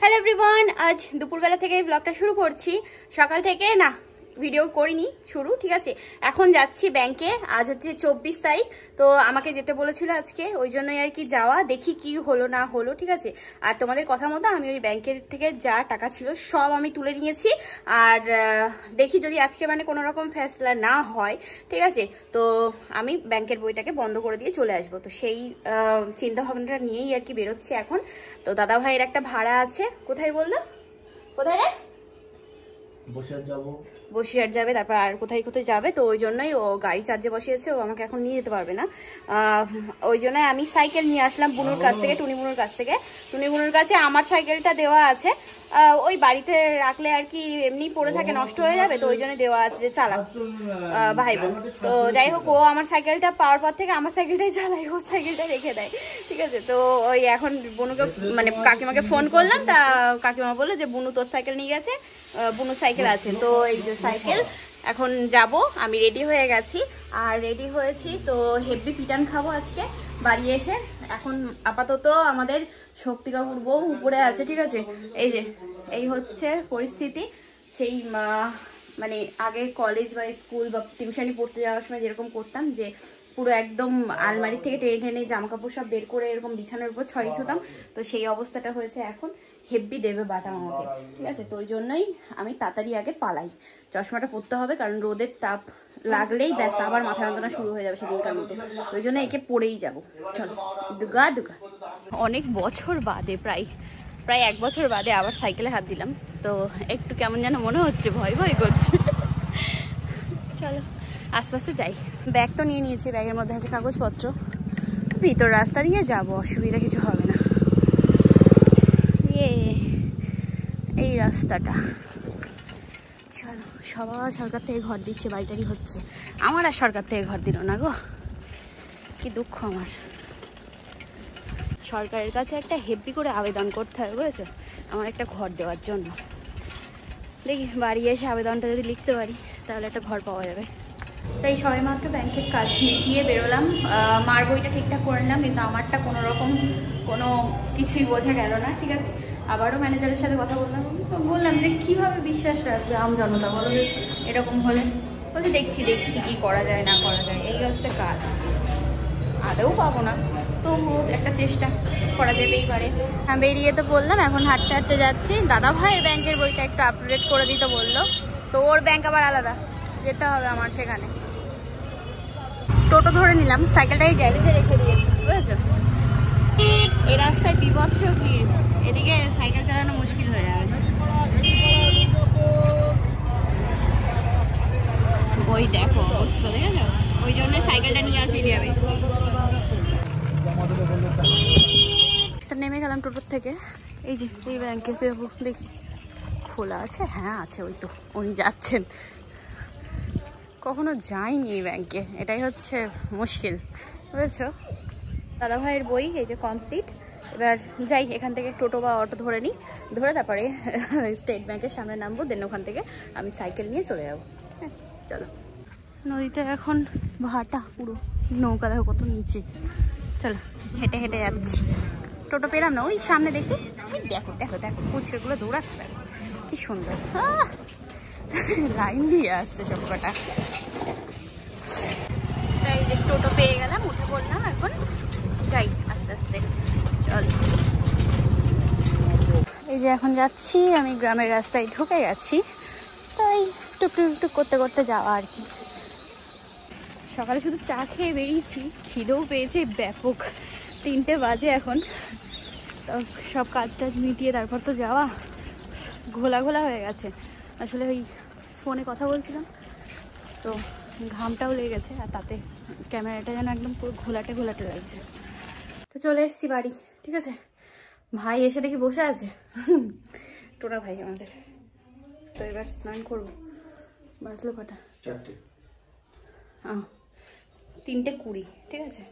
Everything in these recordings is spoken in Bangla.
হ্যালো এভরিওয়ান, আজ দুপুরবেলা থেকে ব্লগটা শুরু করছি। সকাল থেকে না ভিডিও করিনি শুরু, ঠিক আছে। এখন যাচ্ছি ব্যাংকে। আজ হচ্ছে 24 তারিখ, তো আমাকে যেতে বলেছিল আজকে, ওই জন্যই আর কি যাওয়া। দেখি কি হলো না হলো, ঠিক আছে। আর তোমাদের কথা মতো আমি ওই ব্যাংকের থেকে যা টাকা ছিল সব আমি তুলে নিয়েছি। আর দেখি যদি আজকে মানে কোনো রকম ফেসলা না হয়, ঠিক আছে, তো আমি ব্যাংকের বইটাকে বন্ধ করে দিয়ে চলে আসবো। তো সেই চিন্তা ভাবনাটা নিয়েই আর কি বেরোচ্ছি এখন। তো দাদা ভাইয়ের একটা ভাড়া আছে, কোথায় বললো, কোথায় রে? বসিরহাট যাবে, তারপর আর কোথায় কোথায় যাবে। তো ওই জন্যই ও গাড়ি চার্জে বসিয়েছে, ও আমাকে এখন নিয়ে যেতে পারবে না। ওই জন্য আমি সাইকেল নিয়ে আসলাম বুনুর কাছ থেকে, টুনি বুনুর কাছ থেকে। টুনি বুনুর কাছে আমার সাইকেলটা দেওয়া আছে, ওই বাড়িতে রাখলে আর কি এমনি পড়ে থাকে, নষ্ট হয়ে যাবে, তো ওই জন্য দেওয়া আছে যে চালাক ভাই বোন। তো যাই হোক, ও আমার সাইকেলটা পাওয়ার পর থেকে আমার সাইকেলটাই চালাই, ও সাইকেলটা রেখে দেয়, ঠিক আছে। তো ওই এখন বুনুকে মানে কাকিমাকে ফোন করলাম, তা কাকিমা বললো যে বুনু তোর সাইকেল নিয়ে গেছে, বুনু সাইকেল আছে। তো এই যে সাইকেল, এখন যাব। আমি রেডি হয়ে গেছি, আর রেডি হয়েছি তো হেভি পিটান খাবো আজকে বাড়ি এসে। এখন আপাতত আমাদের শক্তি কাকুর বউ উপরে আছে, ঠিক আছে। এই যে এই হচ্ছে পরিস্থিতি। সেই মানে আগে কলেজ বা স্কুল বা টিউশনি পড়তে যাওয়ার সময় যেরকম করতাম, যে পুরো একদম আলমারি থেকে টেনে টেনে জামা কাপড় সব বের করে এরকম বিছানার উপর ছড়িয়ে থুতাম, তো সেই অবস্থাটা হয়েছে এখন। হেভি দেবে বাটাম আমাকে, ঠিক আছে। তো ওই জন্যই আমি তাড়াতাড়ি আগে পালাই। চশমাটা পরতে হবে, কারণ রোদের তাপ লাগলেই ব্যাস আবার মাথা যন্ত্রণা শুরু হয়ে যাবে সেদিনকার মতো। ওই জন্য একে পরেই যাব। চলো, দুগা দুগা। অনেক বছর বাদে, প্রায় 1 বছর বাদে আবার সাইকেলে হাত দিলাম, তো একটু কেমন যেন মনে হচ্ছে, ভয় ভয় করছে। চলো আস্তে আস্তে যাই। ব্যাগ তো নিয়ে নিয়েছি, ব্যাগের মধ্যে আছে কাগজপত্র। ভিতর রাস্তা দিয়ে যাব, অসুবিধা কিছু হবে না। এই রাস্তাটা, চলো। সবার সরকার থেকে ঘর দিচ্ছে, বাড়িটারি হচ্ছে, আমার আর সরকার থেকে ঘর দিল না গো, কি দুঃখ আমার। সরকারের কাছে একটা হেভি করে আবেদন করতে হবে, বুঝেছো, আমার একটা ঘর দেওয়ার জন্য। দেখি বাড়ি এসে আবেদনটা যদি লিখতে পারি তাহলে একটা ঘর পাওয়া যাবে। তাই সবাই মাত্র ব্যাংকের কাজ মিটিয়ে বেরোলাম। মার বইটা ঠিকঠাক করে নিলাম, কিন্তু আমারটা কোনো রকম কোনো কিছুই বোঝা গেল না, ঠিক আছে। আবারও ম্যানেজারের সাথে কথা বললাম যে কীভাবে বিশ্বাস রাখবে আম জনতা, বলো এরকম হলে। বলছি দেখছি কি করা যায় না করা যায়, এই হচ্ছে কাজ। আদেও পাবো না, তবুও একটা চেষ্টা করা যেতেই পারে। হ্যাঁ, বেরিয়ে তো বললাম, এখন হাঁটতে হাঁটতে যাচ্ছি। দাদা ভাইয়ের ব্যাংকের বইটা একটু আপডেট করে দিতে বললো, তো ওর ব্যাংক আবার আলাদা, যেতে হবে আমার সেখানে। টোটো ধরে নিলাম, সাইকেলটাকে গ্যারেজে রেখে দিয়েছি, বুঝেছো। এই রাস্তায় বিভৎস ভিড়, এদিকে সাইকেল চালানো মুশকিল হয়ে যাবে। ওই দেখো অবস্থা, দেখেছো, ওই জন্য সাইকেলটা নিয়ে আসিনি আমি। তো নেমে গেলাম টোটোর থেকে। এই যে এই ব্যাংকে যাবো, দেখি খোলা আছে। হ্যাঁ আছে, ওই তো উনি যাচ্ছেন। কখনো যাইনি এই ব্যাংকে, এটাই হচ্ছে মুশকিল, বুঝেছো। দাদা ভাইয়ের বই এই যে কমপ্লিট। এবার যাই, এখান থেকে টোটো বা অটো ধরে নিই, ধরে তারপরে স্টেট ব্যাংকের সামনে নামবো, দেন ওখান থেকে আমি সাইকেল নিয়ে চলে যাবো। হ্যাঁ চলো। নদীতে এখন ভাটা, পুরো নৌকা দেখো কত নিচে। চলো হেঁটে হেঁটে যাচ্ছি। টোটো পেলাম না, ওই সামনে দেখি, দেখো দেখো দেখো পুচকেগুলো দৌড়াচ্ছে, দেখো কি সুন্দর, লাইন দিয়ে আসছে সব কটা। তাই যে টোটো পেয়ে গেলাম, উঠে পড়লাম, এখন যাই আস্তে আস্তে। চল, এই যে এখন যাচ্ছি আমি, গ্রামের রাস্তায় ঢুকে গেছি, তাই টুকটুক টুকটুক করতে করতে যাওয়া আর কি। সকালে শুধু চা খেয়ে বেরিয়েছি, খিদেও পেয়েছে ব্যাপক। 3টে বাজে এখন, তো সব কাজ টাজ মিটিয়ে তারপর তো যাওয়া। ঘোলা ঘোলা হয়ে গেছে আসলে, ওই ফোনে কথা বলছিলাম তো ঘামটাও লেগে গেছে, আর তাতে ক্যামেরাটা যেন একদম পুরো ঘোলাটে ঘোলাটে লাগছে। তো চলে এসেছি বাড়ি, ঠিক আছে। ভাই এসে দেখি বসে আছে, টোনা ভাই আমাদের। তো এবার স্নান করবো। বাজলো কটা? 4টে। 3:20, ঠিক আছে।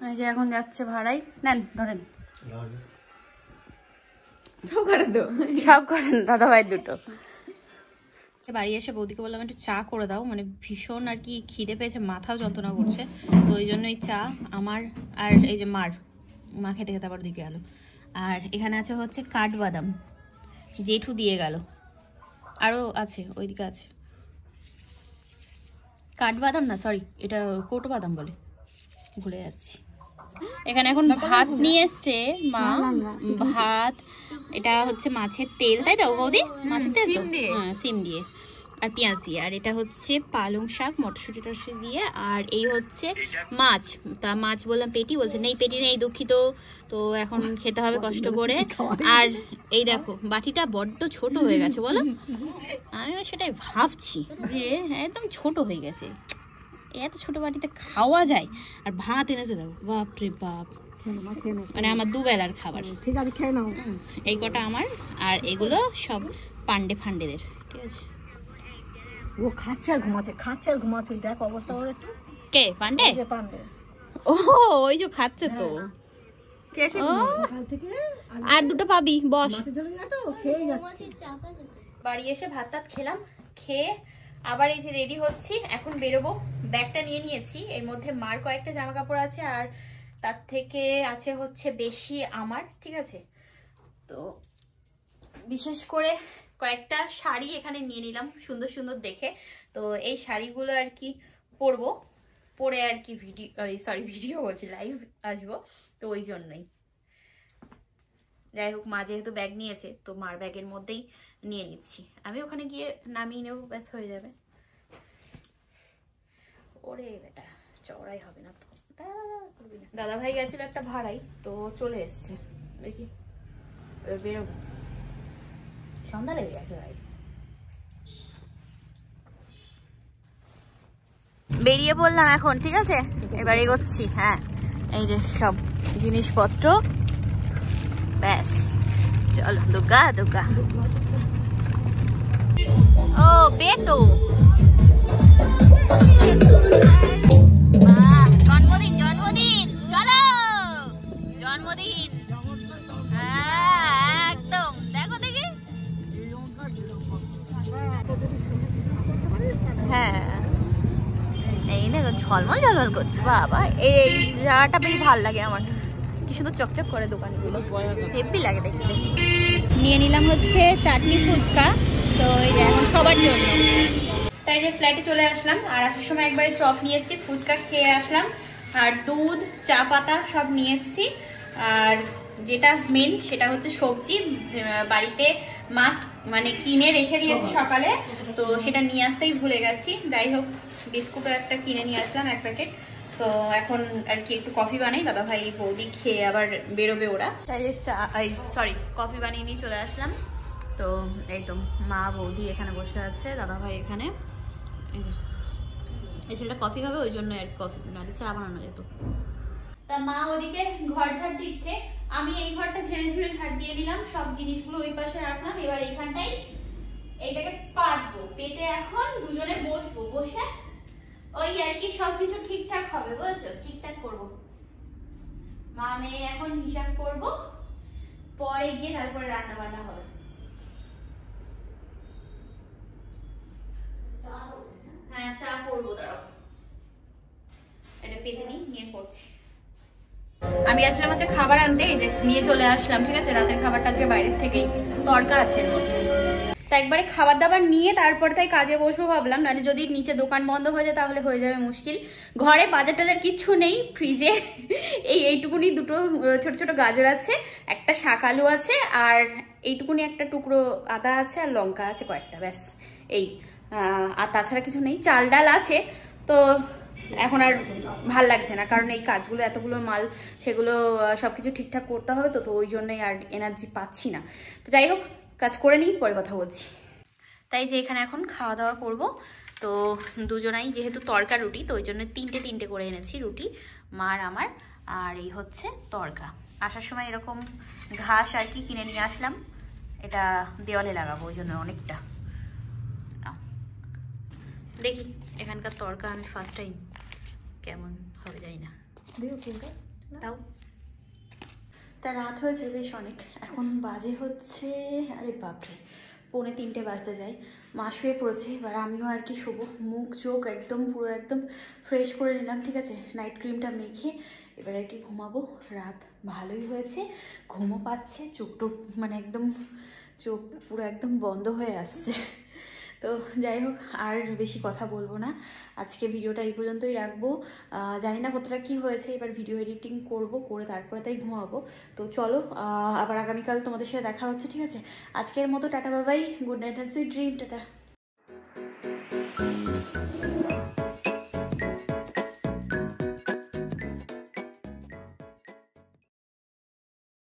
এই যে এখন যাচ্ছে ভাড়াই, নেন ধরেন, সব করেন দাদা ভাই দুটো। বাড়ি এসে বৌদিকে বললাম একটু চা করে দাও, মানে ভীষণ আর কি খিদে পেয়েছে, মাথাও যন্ত্রণা করছে, তো ওই জন্য এই চা আমার আর এই যে মা খেতে খেতে আবার দিকে গেল। আর এখানে আছে হচ্ছে কাঠবাদাম, জেঠু দিয়ে গেল, আরও আছে ওইদিকে আছে কাঠবাদাম, না সরি এটা কোটো বাদাম বলে, ভুলে যাচ্ছি। এখানে এখন ভাত নিয়ে এসছে মা, ভাত, এটা হচ্ছে মাছের তেল, তাই তো বৌদি? মাছের তেল, হ্যাঁ সিম দিয়ে আর পেঁয়াজ দিয়ে, আর এটা হচ্ছে পালং শাক মটরশুঁটি টরশুঁটি দিয়ে, আর এই হচ্ছে মাছ। তা মাছ বললাম পেটি, বলছে নেই পেটি নেই, দুঃখিত, তো এখন খেতে হবে কষ্ট করে। আর এই দেখো বাটিটা বড্ড ছোট হয়ে গেছে বলো, আমিও সেটাই ভাবছি যে একদম ছোট হয়ে গেছে, এত ছোট বাটিতে খাওয়া যায়। আর ভাত এনেছে দেখো, বাপ রে বাপ, মানে আমার দুবেলার খাবার। ঠিক আছে খেয়ে নাও। এই কটা আমার, আর এগুলো সব পান্ডে ফান্ডেদের, ঠিক আছে। ও খাচ্ছে আর ঘুমাচ্ছে, দেখ অবস্থা ওর একটু। কে পান্ডে? পান্ডে, ও ওই যে খাচ্ছে তো, সকাল থেকে আর দুটো পাবি, বস। খেয়ে যাচ্ছে। বাড়ি এসে ভাত টাত খেলাম, খেয়ে আবার এই যে রেডি হচ্ছি, এখন বেরোবো। ব্যাগটা নিয়ে নিয়েছি, এর মধ্যে মার কয়েকটা জামা কাপড় আছে, আর তার থেকে আছে হচ্ছে বেশি আমার, ঠিক আছে। তো বিশেষ করে কয়েকটা শাড়ি এখানে নিয়ে নিলাম সুন্দর সুন্দর দেখে, তো এই শাড়িগুলো আর কি পরবো, পরে আর কি ভিডিও বলছি, লাইভ আসবো, তো ওই জন্যই। যাই হোক, মা যেহেতু ব্যাগ নিয়েছে তো মার ব্যাগের মধ্যেই নিয়ে নিচ্ছি, আমি ওখানে গিয়ে নামিয়ে নেবো, ব্যাস হয়ে যাবে। ওরে বেটা চওড়াই হবে না তো, দাদা ভাই গেছিল একটা ভাড়াই, তো চলে এসছে, দেখি বেরোবো, সন্ধ্যা লেগে গেছে ভাই। বেরিয়ে পড়লাম এখন, ঠিক আছে, এবার এগোচ্ছি। হ্যাঁ এই যে সব জিনিসপত্র, ব্যাস চলো দুর্গা দুর্গা। ও বেতো জন্মদিন জন্মদিন, চলো জন্মদিন, হ্যাঁ একদম, দেখো দেখি, হ্যাঁ এই দেখো ঝলমল ঝলমল করছে, বাবা এই জায়গাটা বেশ ভালো লাগে আমার, কি সুন্দর চকচক করে দোকানগুলো, হেভি লাগে দেখতে। নিয়ে নিলাম হচ্ছে চাটনি ফুচকা, তো এই যে এখন সবার জন্য। তাই যে ফ্ল্যাটে চলে আসলাম, আর আসার সময় একবারে চপ নিয়ে এসেছি, ফুচকা খেয়ে আসলাম, আর দুধ চা পাতা সব নিয়ে এসেছি। আর যেটা মেন সেটা হচ্ছে সবজি, বাড়িতে মা মানে কিনে রেখে দিয়েছে সকালে, তো সেটা নিয়ে আসতেই ভুলে গেছি। যাই হোক বিস্কুটও একটা কিনে নিয়ে আসলাম 1 প্যাকেট, তো এখন আর কি একটু কফি বানাই, দাদা ভাই বৌদি খেয়ে আবার বেরোবে ওরা, তাই যে কফি বানিয়ে নিয়ে চলে আসলাম। তো এই তো মা বৌদি এখানে বসে আছে, দাদা ভাই এখানে, এই ছেলেটা কফি খাবে ওই জন্য আর কফি নাহলে চা বানানো যেত। তা মা ওদিকে ঘর ঝাড় দিচ্ছে, আমি এই ঘরটা ঝেড়ে ঝুড়ে ঝাড় দিয়ে নিলাম, সব জিনিসগুলো ওই পাশে রাখলাম। এবার এইখানটাই এটাকে পাতবো, পেতে এখন দুজনে বসবো, বসে ওই আর কি সবকিছু ঠিকঠাক হবে, বুঝছো, ঠিকঠাক করবো। মা মেয়ে এখন হিসাব করব, পরে গিয়ে তারপরে রান্না বান্না হবে। হ্যাঁ চা করবো, দাঁড়াও এটা পেতে নিয়ে করছি। আমি আসলাম হচ্ছে খাবার আনতে, এই যে নিয়ে চলে আসলাম, ঠিক আছে। রাতের খাবারটা আজকে বাইরের থেকেই তরকা আছে এর মধ্যে, তা একবারে খাবার দাবার নিয়ে তারপর তাই কাজে বসবো ভাবলাম, নাহলে যদি নিচে দোকান বন্ধ হয়ে যায় তাহলে হয়ে যাবে মুশকিল। ঘরে বাজার টাজার কিচ্ছু নেই, ফ্রিজে এইটুকুনি দুটো ছোট ছোট গাজর আছে, একটা শাক আলু আছে, আর এইটুকুনি একটা টুকরো আদা আছে, আর লঙ্কা আছে কয়েকটা, ব্যাস এই, আর তাছাড়া কিছু নেই। চাল ডাল আছে, তো এখন আর ভাল লাগছে না, কারণ এই কাজগুলো এতগুলো মাল সেগুলো সবকিছু ঠিকঠাক করতে হবে, তো ওই জন্যই আর এনার্জি পাচ্ছি না। তো যাই হোক কাজ করে নিই, পরে কথা বলছি। তাই যে এখানে এখন খাওয়া দাওয়া করব, তো দুজনাই যেহেতু তরকা রুটি, তো ওই জন্য তিনটে করে এনেছি রুটি, মার আমার, আর এই হচ্ছে তরকা। আসার সময় এরকম ঘাস আর কি কিনে নিয়ে আসলাম, এটা দেওয়ালে লাগাবো ওই জন্য অনেকটা। দেখি এখানকার তরকা আমি ফার্স্ট টাইম, কেমন হবে জানি না, তাও। তা রাত হয়েছে বেশ অনেক, এখন বাজে হচ্ছে, আরে বাপরে 2:45 বাজতে যায়। মা শুয়ে পড়েছে, এবার আমিও আর কি শোবো। মুখ চোখ একদম পুরো একদম ফ্রেশ করে নিলাম, ঠিক আছে। নাইট ক্রিমটা মেখে এবার আর কি ঘুমাবো। রাত ভালোই হয়েছে, ঘুমও পাচ্ছে, চোখ টোক মানে একদম চোখ পুরো একদম বন্ধ হয়ে আসছে। তো যাই হোক, আর বেশি কথা বলবো না, আজকে ভিডিওটা এই পর্যন্তই রাখবো। জানি না কতটা কি হয়েছে, এবার ভিডিও এডিটিং করব, করে তারপরে তাই ঘুমাবো। তো চলো আবার আগামীকাল তোমাদের সাথে দেখা হচ্ছে, ঠিক আছে? আজকের মতো টাটা বাবাই, good night and sweet dream, tata.